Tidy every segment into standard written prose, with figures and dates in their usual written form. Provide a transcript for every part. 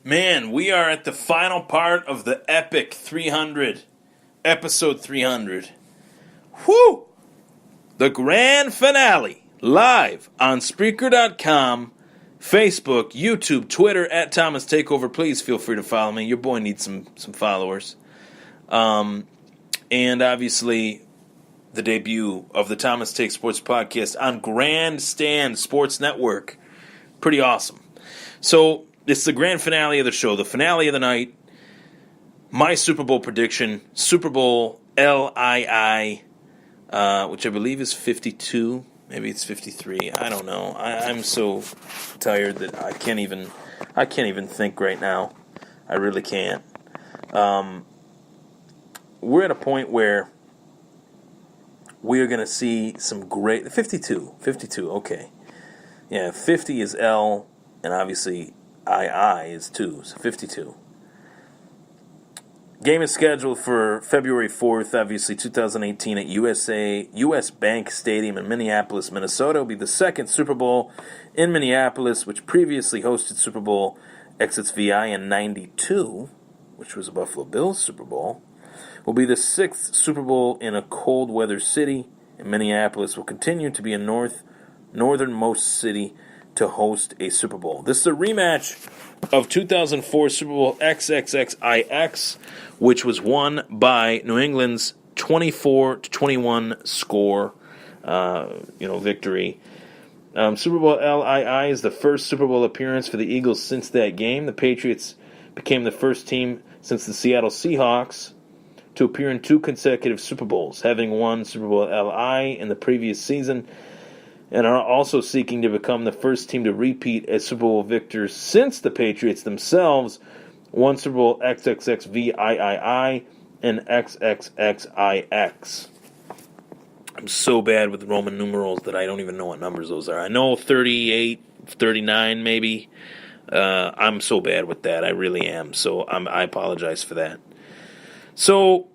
Man, we are at the final part of the epic 300, episode 300. Whew! The grand finale, live on Spreaker.com, Facebook, YouTube, Twitter, at Thomas Takeover. Please feel free to follow me. Your boy needs some followers. And obviously, the debut of the Thomas Take Sports Podcast on Grandstand Sports Network. Pretty awesome. So, it's the grand finale of the show, the finale of the night. My Super Bowl prediction, Super Bowl LII, which I believe is 52. Maybe it's 53. I don't know. I'm so tired that I can't even think right now. I really can't. We're at a point where we are going to see some great... 52, okay. Yeah, 50 is L, and obviously... II is 2, so 52. Game is scheduled for February 4th, obviously 2018 at US Bank Stadium in Minneapolis, Minnesota. It will be the second Super Bowl in Minneapolis, which previously hosted Super Bowl XXVI in 92, which was a Buffalo Bills Super Bowl. Will be the sixth Super Bowl in a cold weather city, and Minneapolis will continue to be a northernmost city to host a Super Bowl. This is a rematch of 2004 Super Bowl XXXIX, which was won by New England's 24-21 score, victory. Super Bowl LII is the first Super Bowl appearance for the Eagles since that game. The Patriots became the first team since the Seattle Seahawks to appear in two consecutive Super Bowls, having won Super Bowl LI in the previous season, and are also seeking to become the first team to repeat as Super Bowl victors since the Patriots themselves won Super Bowl XXXVIII and XXXIX. I'm so bad with Roman numerals that I don't even know what numbers those are. I know 38, 39 maybe. I'm so bad with that. I really am. So I apologize for that. So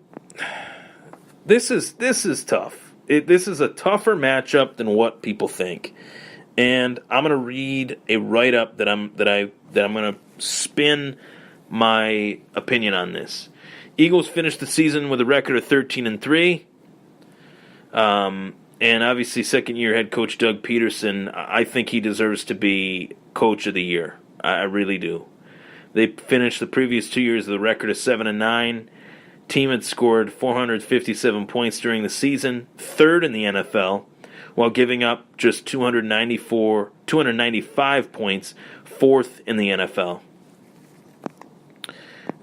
this is tough. This is a tougher matchup than what people think, and I'm going to read a write-up that I'm going to spin my opinion on this. Eagles finished the season with a record of 13-3, and obviously second-year head coach Doug Peterson. I think he deserves to be coach of the year. I really do. They finished the previous 2 years with a record of 7-9. Team had scored 457 points during the season, third in the NFL, while giving up just 295 points, fourth in the NFL.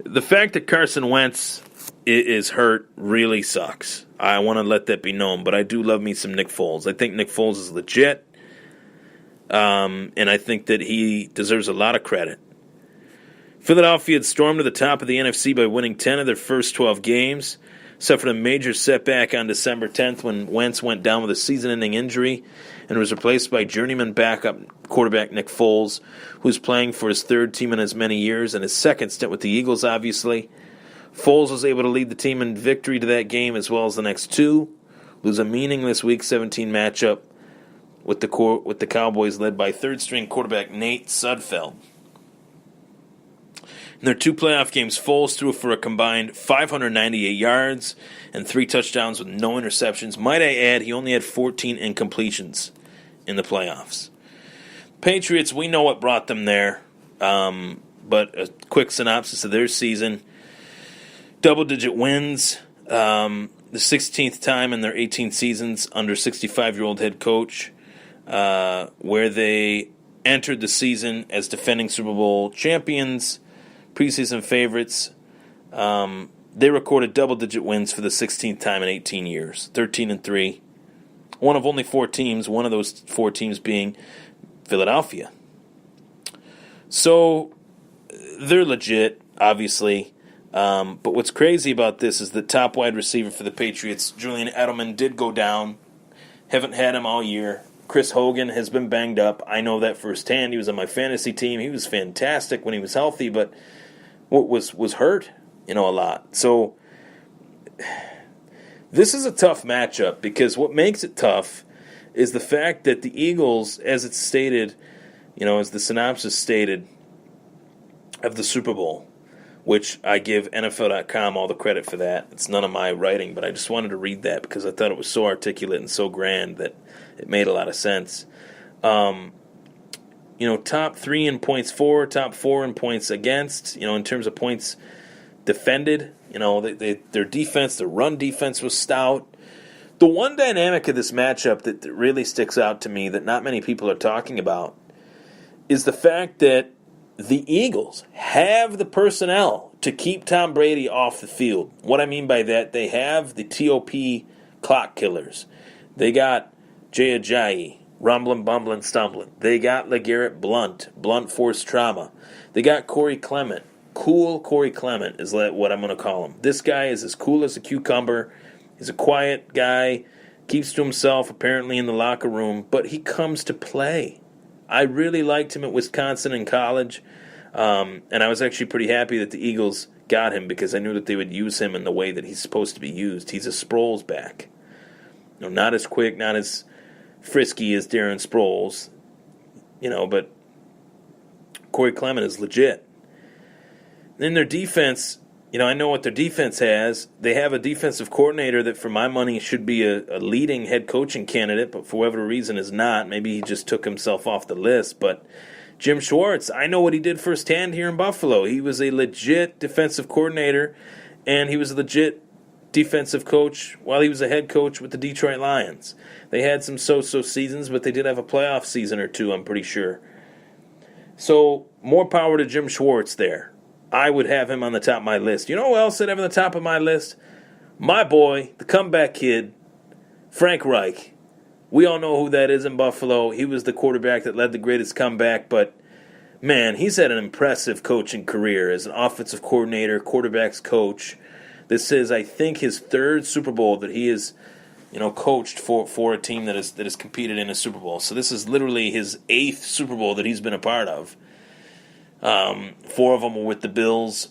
The fact that Carson Wentz is hurt really sucks. I want to let that be known, but I do love me some Nick Foles. I think Nick Foles is legit, and I think that he deserves a lot of credit. Philadelphia had stormed to the top of the NFC by winning 10 of their first 12 games, suffered a major setback on December 10th when Wentz went down with a season-ending injury and was replaced by journeyman backup quarterback Nick Foles, who's playing for his third team in as many years and his second stint with the Eagles, obviously. Foles was able to lead the team in victory to that game as well as the next two, lose a meaningless Week 17 matchup with the Cowboys led by third-string quarterback Nate Sudfeld. In their two playoff games, Foles threw for a combined 598 yards and 3 touchdowns with no interceptions. Might I add, he only had 14 incompletions in the playoffs. Patriots, we know what brought them there, but a quick synopsis of their season. Double-digit wins, the 16th time in their 18 seasons under 65-year-old head coach, where they entered the season as defending Super Bowl champions, preseason favorites. They recorded double-digit wins for the 16th time in 18 years, 13-3. One of only 4 teams, one of those 4 teams being Philadelphia. So they're legit, obviously. But what's crazy about this is the top wide receiver for the Patriots, Julian Edelman, did go down. Haven't had him all year. Chris Hogan has been banged up. I know that firsthand. He was on my fantasy team. He was fantastic when he was healthy, but was hurt, a lot. So this is a tough matchup because what makes it tough is the fact that the Eagles, as it's stated, as the synopsis stated, of the Super Bowl, which I give NFL.com all the credit for that. It's none of my writing, but I just wanted to read that because I thought it was so articulate and so grand that it made a lot of sense. Top 3 in points for, top 4 in points against, in terms of points defended. Their defense, their run defense was stout. The one dynamic of this matchup that really sticks out to me that not many people are talking about is the fact that the Eagles have the personnel to keep Tom Brady off the field. What I mean by that, they have the TOP clock killers. They got Jay Ajayi, rumbling, bumbling, stumbling. They got LeGarrette Blunt force trauma. They got Corey Clement. Cool Corey Clement is what I'm going to call him. This guy is as cool as a cucumber. He's a quiet guy, keeps to himself apparently in the locker room, but he comes to play. I really liked him at Wisconsin in college, and I was actually pretty happy that the Eagles got him because I knew that they would use him in the way that he's supposed to be used. He's a Sproles back. Not as quick, not as frisky as Darren Sproles, but Corey Clement is legit. Then their defense, I know what their defense has. They have a defensive coordinator that, for my money, should be a leading head coaching candidate, but for whatever reason is not. Maybe he just took himself off the list. But Jim Schwartz, I know what he did firsthand here in Buffalo. He was a legit defensive coordinator, and he was a legit defensive coach while he was a head coach with the Detroit Lions. They had some so-so seasons, but they did have a playoff season or two, I'm pretty sure. So, more power to Jim Schwartz there. I would have him on the top of my list. You know who else I'd have on the top of my list? My boy, the comeback kid, Frank Reich. We all know who that is in Buffalo. He was the quarterback that led the greatest comeback, but, man, he's had an impressive coaching career as an offensive coordinator, quarterback's coach. This is, I think, his third Super Bowl that he has, coached for a team that has competed in a Super Bowl. So this is literally his 8th Super Bowl that he's been a part of. 4 of them were with the Bills.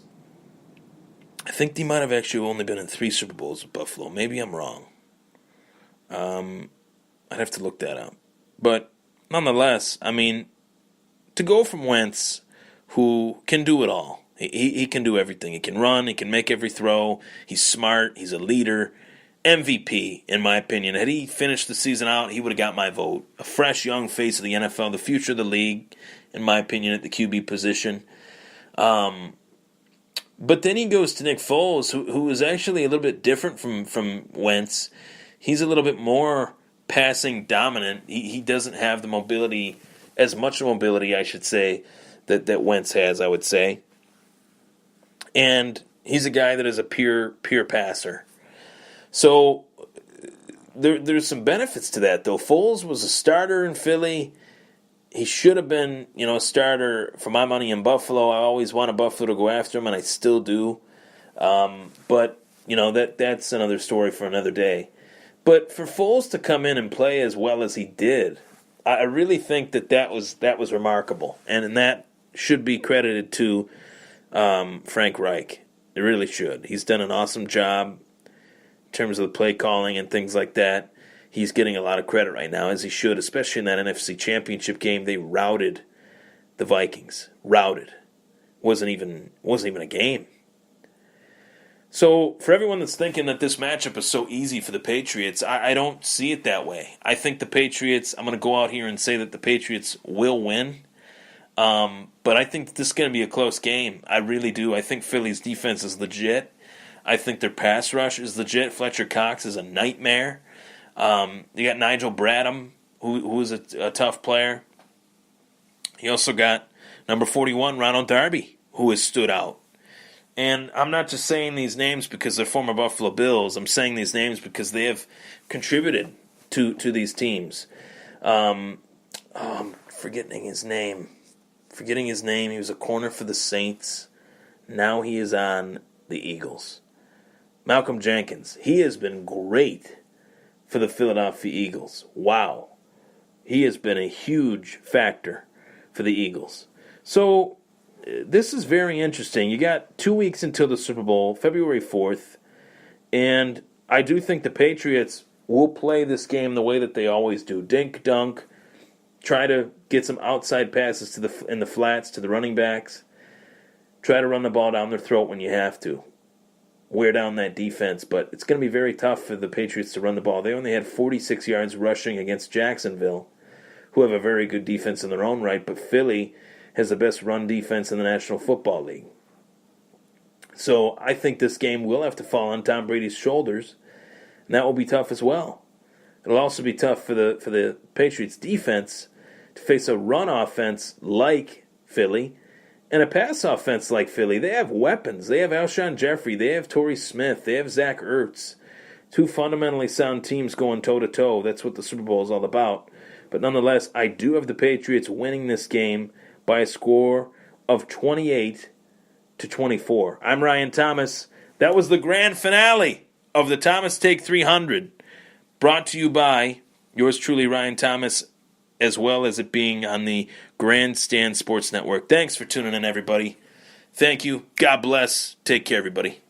I think they might have actually only been in 3 Super Bowls with Buffalo. Maybe I'm wrong. I'd have to look that up. But nonetheless, to go from Wentz, who can do it all. He can do everything. He can run. He can make every throw. He's smart. He's a leader. MVP, in my opinion. Had he finished the season out, he would have got my vote. A fresh, young face of the NFL, the future of the league, in my opinion, at the QB position. But then he goes to Nick Foles, who is actually a little bit different from Wentz. He's a little bit more passing dominant. He doesn't have the mobility, as much mobility, I should say, that Wentz has, I would say. And he's a guy that is a pure passer. So there's some benefits to that, though. Foles was a starter in Philly. He should have been, a starter for my money in Buffalo. I always wanted Buffalo to go after him, and I still do. But that's another story for another day. But for Foles to come in and play as well as he did, I really think that was remarkable, and that should be credited to Frank Reich. It really should. He's done an awesome job in terms of the play calling and things like that. He's getting a lot of credit right now, as he should, especially in that NFC Championship game. They routed the Vikings. Routed. Wasn't even a game. So for everyone that's thinking that this matchup is so easy for the Patriots, I don't see it that way. I think the Patriots, I'm going to go out here and say that the Patriots will win. But I think this is going to be a close game. I really do. I think Philly's defense is legit. I think their pass rush is legit. Fletcher Cox is a nightmare. You got Nigel Bradham, who is a tough player. You also got number 41, Ronald Darby, who has stood out. And I'm not just saying these names because they're former Buffalo Bills. I'm saying these names because they have contributed to these teams. I'm forgetting his name. He was a corner for the Saints. Now he is on the Eagles. Malcolm Jenkins. He has been great for the Philadelphia Eagles. Wow. He has been a huge factor for the Eagles. So this is very interesting. You got 2 weeks until the Super Bowl, February 4th, and I do think the Patriots will play this game the way that they always do. Dink, dunk, try to get some outside passes in the flats to the running backs. Try to run the ball down their throat when you have to. Wear down that defense, but it's going to be very tough for the Patriots to run the ball. They only had 46 yards rushing against Jacksonville, who have a very good defense in their own right, but Philly has the best run defense in the National Football League. So I think this game will have to fall on Tom Brady's shoulders, and that will be tough as well. It'll also be tough for the Patriots defense to face a run offense like Philly and a pass offense like Philly. They have weapons. They have Alshon Jeffrey. They have Torrey Smith. They have Zach Ertz. Two fundamentally sound teams going toe-to-toe. That's what the Super Bowl is all about. But nonetheless, I do have the Patriots winning this game by a score of 28-24. I'm Ryan Thomas. That was the grand finale of the Thomas Take 300, brought to you by yours truly, Ryan Thomas, as well as it being on the Grandstand Sports Network. Thanks for tuning in, everybody. Thank you. God bless. Take care, everybody.